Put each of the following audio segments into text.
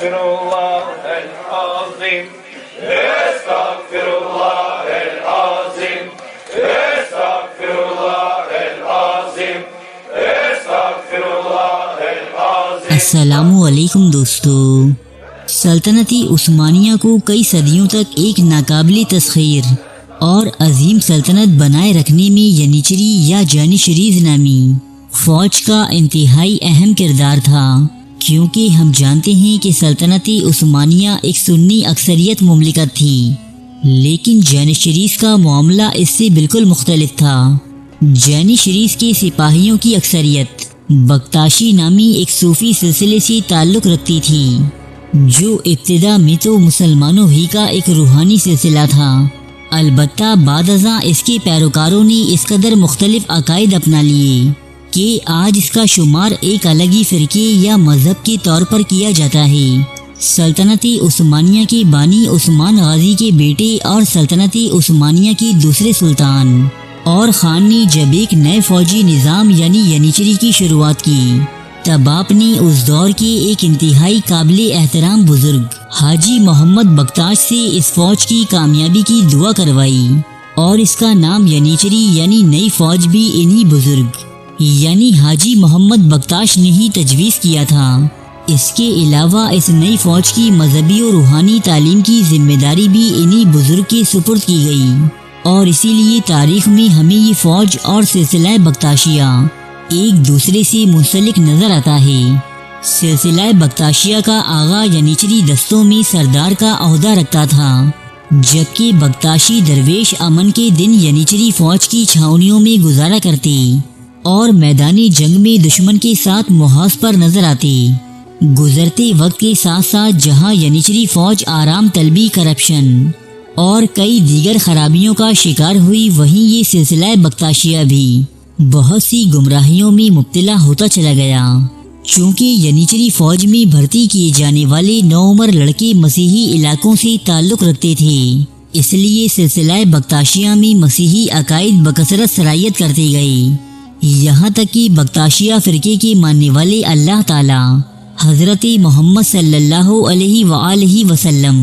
استغفر الله العظيم استغفر الله العظيم استغفر الله العظيم استغفر الله العظيم. السلام علیکم دوستو. سلطنت عثمانیہ کو کئی صدیوں تک ایک ناقابل تسخیر اور عظیم سلطنت بنائے رکھنے میں ینیچری یا جانشریز نامی فوج کا انتہائی اہم کردار تھا، کیونکہ ہم جانتے ہیں کہ سلطنت عثمانیہ ایک سنی اکثریت مملکت تھی، لیکن جانشریز کا معاملہ اس سے بالکل مختلف تھا. جانشریز کے سپاہیوں کی اکثریت بکتاشی نامی ایک صوفی سلسلے سے تعلق رکھتی تھی، جو ابتدا میں تو مسلمانوں ہی کا ایک روحانی سلسلہ تھا. البتہ بعد ازاں اس کے پیروکاروں نے اس قدر مختلف عقائد اپنا لیے کہ آج اس کا شمار ایک الگ ہی فرقے یا مذہب کے طور پر کیا جاتا ہے. سلطنت عثمانیہ کے بانی عثمان غازی کے بیٹے اور سلطنت عثمانیہ کے دوسرے سلطان اور خان نے جب ایک نئے فوجی نظام یعنی ینیچری کی شروعات کی، تب آپ نے اس دور کے ایک انتہائی قابل احترام بزرگ حاجی محمد بکتاش سے اس فوج کی کامیابی کی دعا کروائی، اور اس کا نام ینیچری یعنی نئی فوج بھی انہی بزرگ یعنی حاجی محمد بکتاش نے ہی تجویز کیا تھا. اس کے علاوہ اس نئی فوج کی مذہبی و روحانی تعلیم کی ذمہ داری بھی انہی بزرگ کے سپرد کی گئی، اور اسی لیے تاریخ میں ہمیں یہ فوج اور سلسلہ بکتاشیہ ایک دوسرے سے منسلک نظر آتا ہے. سلسلہ بکتاشیہ کا آغا ینیچری دستوں میں سردار کا عہدہ رکھتا تھا، جبکہ بکتاشی درویش امن کے دن ینیچری فوج کی چھاؤنیوں میں گزارا کرتے اور میدانی جنگ میں دشمن کے ساتھ محاذ پر نظر آتے. گزرتے وقت کے ساتھ ساتھ جہاں ینیچری فوج آرام طلبی، کرپشن اور کئی دیگر خرابیوں کا شکار ہوئی، وہیں یہ سلسلہ بکتاشیہ بھی بہت سی گمراہیوں میں مبتلا ہوتا چلا گیا. چونکہ ینیچری فوج میں بھرتی کیے جانے والے نوعمر لڑکے مسیحی علاقوں سے تعلق رکھتے تھے، اس لیے سلسلہ بکتاشیہ میں مسیحی عقائد بکثرت سرایت کرتے گئے، یہاں تک کہ بکتاشیہ فرقے کے ماننے والے اللہ تعالی، حضرت محمد صلی اللہ علیہ وآلہ وسلم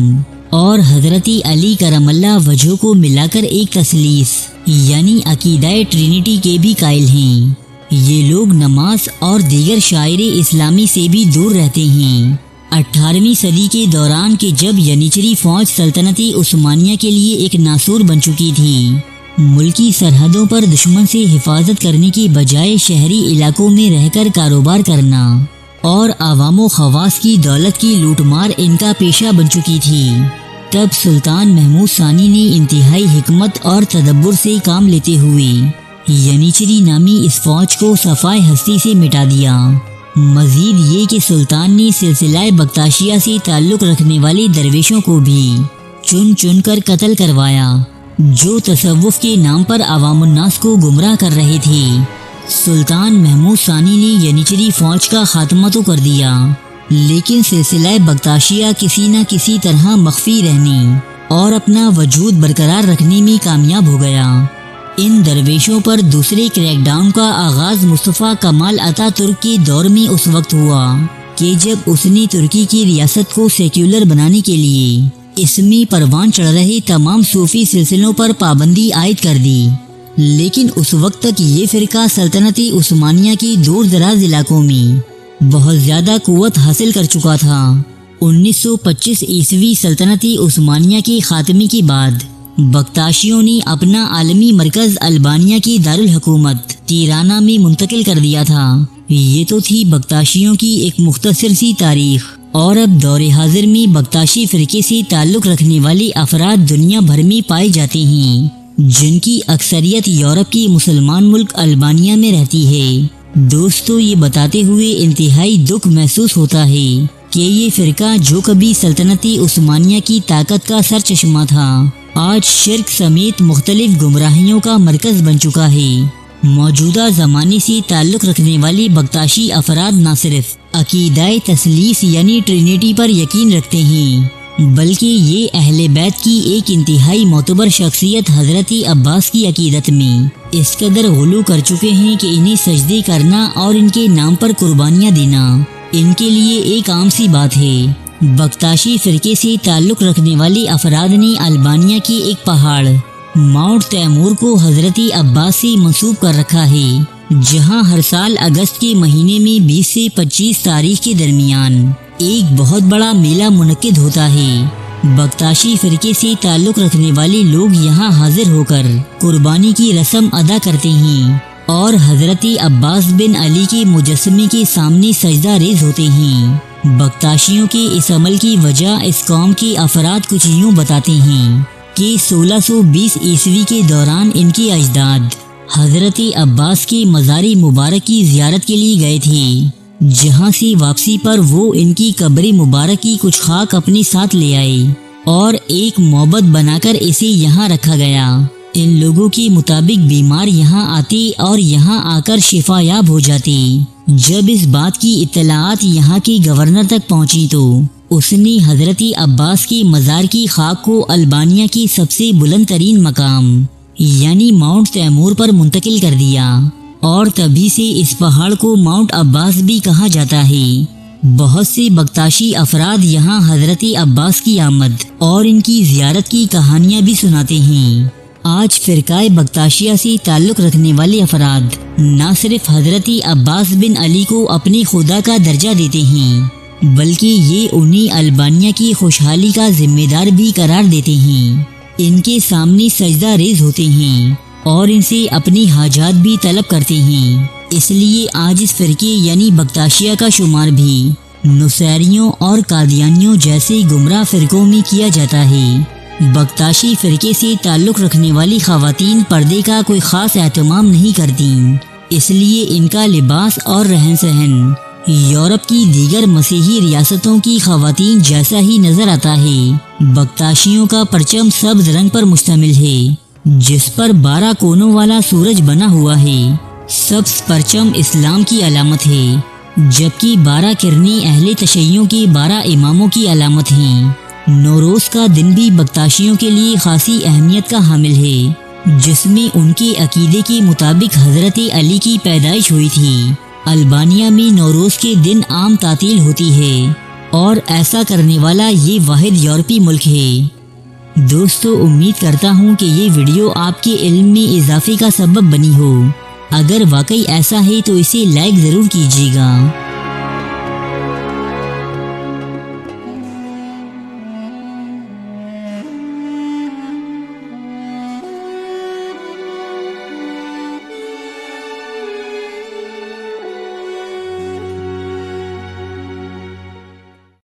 اور حضرت علی کرم اللہ وجہہ کو ملا کر ایک تثلیث یعنی عقیدہ ٹرینٹی کے بھی قائل ہیں. یہ لوگ نماز اور دیگر شعائر اسلامی سے بھی دور رہتے ہیں. 18ویں صدی کے دوران کہ جب ینیچری فوج سلطنت عثمانیہ کے لیے ایک ناسور بن چکی تھی، ملکی سرحدوں پر دشمن سے حفاظت کرنے کی بجائے شہری علاقوں میں رہ کر کاروبار کرنا اور عوام و خواص کی دولت کی لوٹ مار ان کا پیشہ بن چکی تھی، تب سلطان محمود ثانی نے انتہائی حکمت اور تدبر سے کام لیتے ہوئے ینیچری نامی اس فوج کو صفائے ہستی سے مٹا دیا. مزید یہ کہ سلطان نے سلسلہ بکتاشیہ سے تعلق رکھنے والے درویشوں کو بھی چن چن کر قتل کروایا، جو تصوف کے نام پر عوام الناس کو گمراہ کر رہے تھے. سلطان محمود ثانی نے ینیچری فوج کا خاتمہ تو کر دیا، لیکن سلسلہ بکتاشیہ کسی نہ کسی طرح مخفی رہنے اور اپنا وجود برقرار رکھنے میں کامیاب ہو گیا. ان درویشوں پر دوسرے کریک ڈاؤن کا آغاز مصطفیٰ کمال اتا ترک کے دور میں اس وقت ہوا کہ جب اس نے ترکی کی ریاست کو سیکولر بنانے کے لیے اس میں پروان چڑھ رہے تمام صوفی سلسلوں پر پابندی عائد کر دی. لیکن اس وقت تک یہ فرقہ سلطنت عثمانیہ کی دور دراز علاقوں میں بہت زیادہ قوت حاصل کر چکا تھا. 1925 عیسوی سلطنت عثمانیہ کے خاتمے کے بعد بکتاشیوں نے اپنا عالمی مرکز البانیہ کی دارالحکومت تیرانہ میں منتقل کر دیا تھا. یہ تو تھی بکتاشیوں کی ایک مختصر سی تاریخ، اور اب دور حاضر میں بکتاشی فرقے سے تعلق رکھنے والے افراد دنیا بھر میں پائے جاتے ہیں، جن کی اکثریت یورپ کے مسلمان ملک البانیہ میں رہتی ہے. دوستو، یہ بتاتے ہوئے انتہائی دکھ محسوس ہوتا ہے کہ یہ فرقہ جو کبھی سلطنت عثمانیہ کی طاقت کا سر چشمہ تھا، آج شرک سمیت مختلف گمراہیوں کا مرکز بن چکا ہے. موجودہ زمانے سے تعلق رکھنے والے بکتاشی افراد نہ صرف عقیدہ تثلیث یعنی ٹرینٹی پر یقین رکھتے ہیں، بلکہ یہ اہل بیت کی ایک انتہائی معتبر شخصیت حضرت عباس کی عقیدت میں اس قدر غلو کر چکے ہیں کہ انہیں سجدے کرنا اور ان کے نام پر قربانیاں دینا ان کے لیے ایک عام سی بات ہے. بختاشی فرقے سے تعلق رکھنے والے افراد نے البانیہ کے ایک پہاڑ ماؤنٹ تیمور کو حضرت عباس سے منسوب کر رکھا ہے، جہاں ہر سال اگست کے مہینے میں 20 سے 25 تاریخ کے درمیان ایک بہت بڑا میلہ منعقد ہوتا ہے۔ بختاشی فرقے سے تعلق رکھنے والے لوگ یہاں حاضر ہو کر قربانی کی رسم ادا کرتے ہیں اور حضرت عباس بن علی کے مجسمے کے سامنے سجدہ ریز ہوتے ہیں۔ بختاشیوں کے اس عمل کی وجہ اس قوم کے افراد کچھ یوں بتاتے ہیں کہ 1620 عیسوی کے دوران ان کے اجداد حضرت عباس کے مزار مبارک کی زیارت کے لیے گئے تھے، جہاں سے واپسی پر وہ ان کی قبر مبارک کی کچھ خاک اپنے ساتھ لے آئے اور ایک معبد بنا کر اسے یہاں رکھا گیا۔ ان لوگوں کے مطابق بیمار یہاں آتے اور یہاں آ کر شفا یاب ہو جاتے۔ جب اس بات کی اطلاعات یہاں کے گورنر تک پہنچی تو اس نے حضرت عباس کے مزار کی خاک کو البانیہ کی سب سے بلند ترین مقام یعنی ماؤنٹ تیمور پر منتقل کر دیا، اور تبھی سے اس پہاڑ کو ماؤنٹ عباس بھی کہا جاتا ہے۔ بہت سے بختاشی افراد یہاں حضرت عباس کی آمد اور ان کی زیارت کی کہانیاں بھی سناتے ہیں۔ آج فرقہ بختاشیہ سے تعلق رکھنے والے افراد نہ صرف حضرت عباس بن علی کو اپنے خدا کا درجہ دیتے ہیں، بلکہ یہ انہیں البانیہ کی خوشحالی کا ذمہ دار بھی قرار دیتے ہیں۔ ان کے سامنے سجدہ ریز ہوتے ہیں اور ان سے اپنی حاجات بھی طلب کرتے ہیں۔ اس لیے آج اس فرقے یعنی بختاشیہ کا شمار بھی نصیریوں اور قادیانیوں جیسے گمراہ فرقوں میں کیا جاتا ہے۔ بختاشی فرقے سے تعلق رکھنے والی خواتین پردے کا کوئی خاص اہتمام نہیں کرتی، اس لیے ان کا لباس اور رہن سہن یورپ کی دیگر مسیحی ریاستوں کی خواتین جیسا ہی نظر آتا ہے۔ بختاشیوں کا پرچم سبز رنگ پر مشتمل ہے، جس پر 12 کونوں والا سورج بنا ہوا ہے۔ سبز پرچم اسلام کی علامت ہے، جبکہ 12 کرنیں اہل تشیعوں کے 12 اماموں کی علامت ہیں۔ نوروز کا دن بھی بختاشیوں کے لیے خاصی اہمیت کا حامل ہے، جس میں ان کے عقیدے کے مطابق حضرت علی کی پیدائش ہوئی تھی۔ البانیہ میں نوروز کے دن عام تعطیل ہوتی ہے اور ایسا کرنے والا یہ واحد یورپی ملک ہے۔ دوستو، امید کرتا ہوں کہ یہ ویڈیو آپ کے علم میں اضافے کا سبب بنی ہو۔ اگر واقعی ایسا ہے تو اسے لائک ضرور کیجیے گا۔